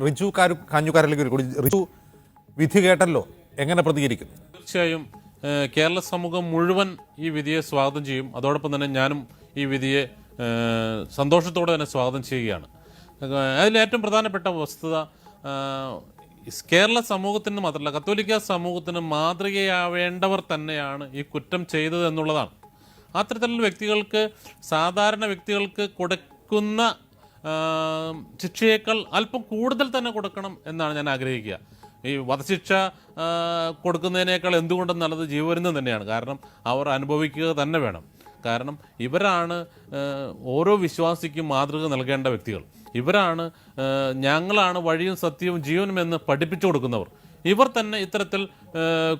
റിജു കാഞ്ഞുകാരിലേക്ക് കൂടി. റിജു, വിധി കേട്ടല്ലോ, എങ്ങനെ പ്രതികരിക്കും? തീർച്ചയായും കേരള സമൂഹം മുഴുവൻ ഈ വിധിയെ സ്വാഗതം ചെയ്യും. അതോടൊപ്പം തന്നെ ഞാനും ഈ വിധിയെ സന്തോഷത്തോടെ തന്നെ സ്വാഗതം ചെയ്യുകയാണ്. അതിലേറ്റവും പ്രധാനപ്പെട്ട വസ്തുത കേരള സമൂഹത്തിന് മാത്രമല്ല, കത്തോലിക്ക സമൂഹത്തിന് മാതൃകയാവേണ്ടവർ തന്നെയാണ് ഈ കുറ്റം ചെയ്തത് എന്നുള്ളതാണ്. അത്തരത്തിലുള്ള വ്യക്തികൾക്ക്, സാധാരണ വ്യക്തികൾക്ക് കൊടുക്കുന്ന ശിക്ഷയേക്കാൾ അല്പം കൂടുതൽ തന്നെ കൊടുക്കണം എന്നാണ് ഞാൻ ആഗ്രഹിക്കുക. ഈ വധശിക്ഷ കൊടുക്കുന്നതിനേക്കാൾ എന്തുകൊണ്ടും നല്ലത് ജീവപര്യന്തം തന്നെയാണ്. കാരണം അവർ അനുഭവിക്കുക തന്നെ വേണം. കാരണം ഇവരാണ് ഓരോ വിശ്വാസിക്കും മാതൃക നൽകേണ്ട വ്യക്തികൾ. ഇവരാണ് ഞങ്ങളാണ് വഴിയും സത്യവും ജീവനും എന്ന് പഠിപ്പിച്ചു കൊടുക്കുന്നവർ. ഇവർ തന്നെ ഇത്തരത്തിൽ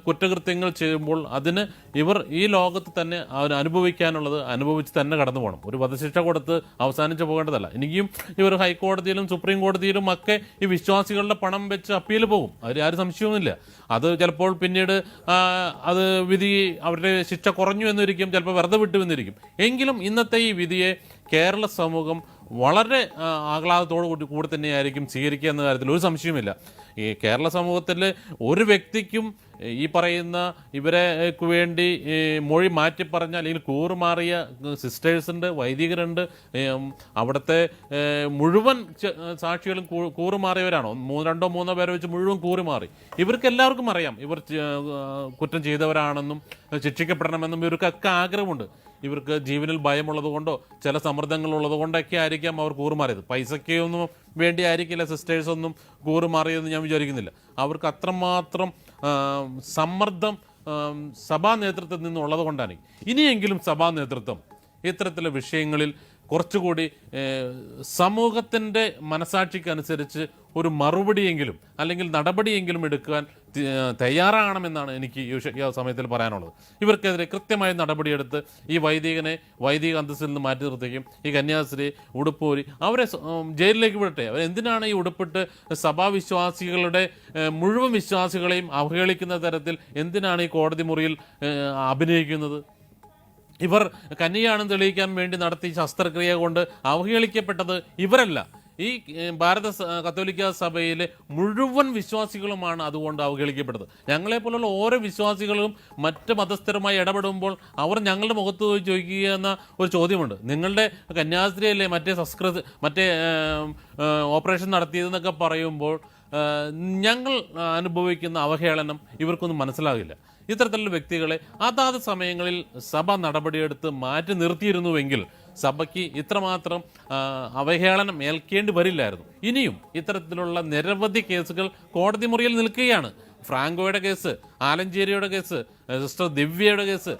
കുറ്റകൃത്യങ്ങൾ ചെയ്യുമ്പോൾ അതിന് ഇവർ ഈ ലോകത്ത് തന്നെ അനുഭവിക്കാനുള്ളത് അനുഭവിച്ച് തന്നെ കടന്നു പോകണം. ഒരു വധശിക്ഷ കൊടുത്ത് അവസാനിച്ച് പോകേണ്ടതല്ല. ഇനിയും ഇവർ ഹൈക്കോടതിയിലും സുപ്രീം കോടതിയിലും ഒക്കെ ഈ വിശ്വാസികളുടെ പണം വെച്ച് അപ്പീൽ പോകും. അതിൽ ആരും സംശയവുമില്ല. അത് ചിലപ്പോൾ പിന്നീട് അത് വിധി അവരുടെ ശിക്ഷ കുറഞ്ഞു എന്നിരിക്കും, ചിലപ്പോൾ വെറുതെ വിട്ടു എന്നിരിക്കും. എങ്കിലും ഇന്നത്തെ ഈ വിധിയെ കേരള സമൂഹം വളരെ ആഹ്ലാദത്തോടു കൂടി തന്നെയായിരിക്കും സ്വീകരിക്കുക എന്ന കാര്യത്തിൽ ഒരു സംശയവുമില്ല. ഈ കേരള സമൂഹത്തിൽ ഒരു വ്യക്തിക്കും ഈ പറയുന്ന ഇവരെക്ക് വേണ്ടി മൊഴി മാറ്റി പറഞ്ഞ അല്ലെങ്കിൽ കൂറുമാറിയ സിസ്റ്റേഴ്സുണ്ട്, വൈദികരുണ്ട്. അവിടുത്തെ മുഴുവൻ സാക്ഷികളും കൂറുമാറിയവരാണോ? രണ്ടോ മൂന്നോ പേരെ വെച്ച് മുഴുവൻ കൂറുമാറി. ഇവർക്ക് എല്ലാവർക്കും അറിയാം ഇവർ കുറ്റം ചെയ്തവരാണെന്നും ശിക്ഷിക്കപ്പെടണമെന്നും ഇവർക്കൊക്കെ ആഗ്രഹമുണ്ട്. ഇവർക്ക് ജീവനിൽ ഭയമുള്ളത് കൊണ്ടോ ചില സമ്മർദ്ദങ്ങളുള്ളത് കൊണ്ടൊക്കെ ആയിരിക്കാം അവർ കൂറുമാറിയത്. പൈസയ്ക്കൊന്നും വേണ്ടി ആയിരിക്കില്ല സിസ്റ്റേഴ്സൊന്നും കൂറുമാറിയതെന്ന് ഞാൻ വിചാരിക്കുന്നില്ല. അവർക്ക് അത്രമാത്രം സമ്മർദ്ദം സഭാ നേതൃത്വത്തിൽ നിന്നുള്ളത് കൊണ്ടാണ്. ഇനിയെങ്കിലും സഭാ നേതൃത്വം ഇത്തരത്തിലുള്ള വിഷയങ്ങളിൽ കുറച്ചുകൂടി സമൂഹത്തിൻ്റെ മനസാക്ഷിക്കനുസരിച്ച് ഒരു മറുപടിയെങ്കിലും അല്ലെങ്കിൽ നടപടിയെങ്കിലും എടുക്കാൻ തയ്യാറാകണമെന്നാണ് എനിക്ക് ഈ സമയത്തിൽ പറയാനുള്ളത്. ഇവർക്കെതിരെ കൃത്യമായ നടപടിയെടുത്ത് ഈ വൈദികനെ വൈദിക അന്തസ്സിൽ നിന്ന് മാറ്റി നിർത്തുകയും ഈ കന്യാസ്ത്രീ ഉടുപ്പൂരി അവരെ ജയിലിലേക്ക് വിടട്ടെ. അവരെന്തിനാണ് ഈ ഉടുപ്പിട്ട് സഭാവിശ്വാസികളുടെ മുഴുവൻ വിശ്വാസികളെയും അവഹേളിക്കുന്ന തരത്തിൽ എന്തിനാണ് ഈ കോടതി മുറിയിൽ അഭിനയിക്കുന്നത്? ഇവർ കന്യയാണെന്ന് തെളിയിക്കാൻ വേണ്ടി നടത്തിയ ശസ്ത്രക്രിയ കൊണ്ട് അവഹേളിക്കപ്പെട്ടത് ഇവരല്ല, ഈ ഭാരത കത്തോലിക്ക സഭയിലെ മുഴുവൻ വിശ്വാസികളുമാണ് അതുകൊണ്ട് അവഹേളിക്കപ്പെട്ടത്. ഞങ്ങളെപ്പോലുള്ള ഓരോ വിശ്വാസികളും മറ്റ് മതസ്ഥരുമായി ഇടപെടുമ്പോൾ അവർ ഞങ്ങളുടെ മുഖത്ത് പോയി ചോദിക്കുക എന്ന ഒരു ചോദ്യമുണ്ട്. നിങ്ങളുടെ കന്യാസ്ത്രീയല്ലേ മറ്റേ ഓപ്പറേഷൻ നടത്തിയതെന്നൊക്കെ പറയുമ്പോൾ ഞങ്ങൾ അനുഭവിക്കുന്ന അവഹേളനം ഇവർക്കൊന്നും മനസ്സിലാകില്ല. ഇത്തരത്തിലുള്ള വ്യക്തികളെ അതാത് സമയങ്ങളിൽ സഭ നടപടിയെടുത്ത് മാറ്റി നിർത്തിയിരുന്നുവെങ്കിൽ സഭയ്ക്ക് ഇത്രമാത്രം അവഹേളനം ഏൽക്കേണ്ടി വരില്ലായിരുന്നു. ഇനിയും ഇത്തരത്തിലുള്ള നിരവധി കേസുകൾ കോടതി മുറിയിൽ നിൽക്കുകയാണ്. ഫ്രാങ്കോയുടെ കേസ്, ആലഞ്ചേരിയുടെ കേസ്, സിസ്റ്റർ ദിവ്യയുടെ കേസ്,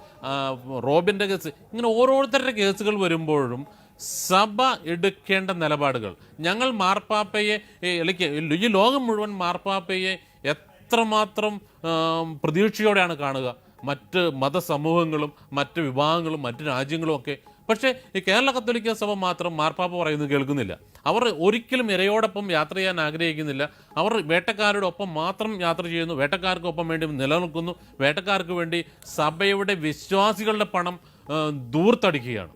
റോബിൻ്റെ കേസ്, ഇങ്ങനെ ഓരോരുത്തരുടെ കേസുകൾ വരുമ്പോഴും സഭ എടുക്കേണ്ട നിലപാടുകൾ, ഞങ്ങൾ മാർപ്പാപ്പയെ ഈ ലോകം മുഴുവൻ മാർപ്പാപ്പയെ എത്രമാത്രം പ്രതീക്ഷയോടെയാണ് കാണുക, മറ്റ് മതസമൂഹങ്ങളും മറ്റ് വിഭാഗങ്ങളും മറ്റ് രാജ്യങ്ങളും ഒക്കെ. പക്ഷേ ഈ കേരള കത്തോലിക്ക സഭ മാത്രം മാർപ്പാപ്പ പറയുന്നത് കേൾക്കുന്നില്ല. അവർ ഒരിക്കലും ഇരയോടൊപ്പം യാത്ര ചെയ്യാൻ ആഗ്രഹിക്കുന്നില്ല. അവർ വേട്ടക്കാരുടെ ഒപ്പം മാത്രം യാത്ര ചെയ്യുന്നു, വേട്ടക്കാർക്കൊപ്പം വേണ്ടി നിലനിൽക്കുന്നു, വേട്ടക്കാർക്ക് വേണ്ടി സഭയുടെ വിശ്വാസികളുടെ പണം ദൂർത്തടിക്കുകയാണ്.